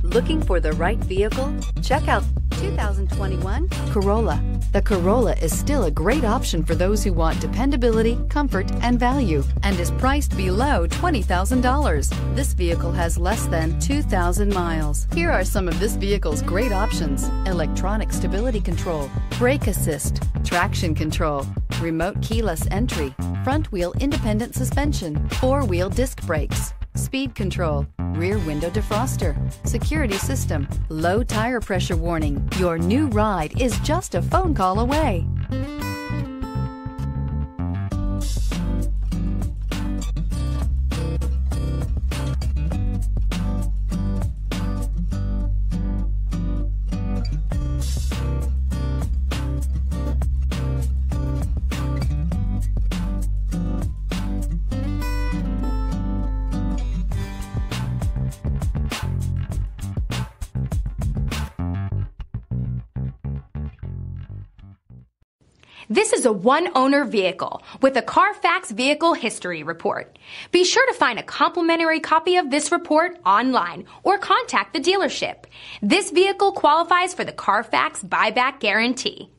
Looking for the right vehicle? Check out 2021 Corolla. The Corolla is still a great option for those who want dependability, comfort, and value, and is priced below $20,000. This vehicle has less than 2,000 miles. Here are some of this vehicle's great options: electronic stability control, brake assist, traction control, remote keyless entry, front wheel independent suspension, four-wheel disc brakes, speed control, rear window defroster, security system, low tire pressure warning. Your new ride is just a phone call away. This is a one-owner vehicle with a Carfax Vehicle History Report. Be sure to find a complimentary copy of this report online or contact the dealership. This vehicle qualifies for the Carfax Buyback Guarantee.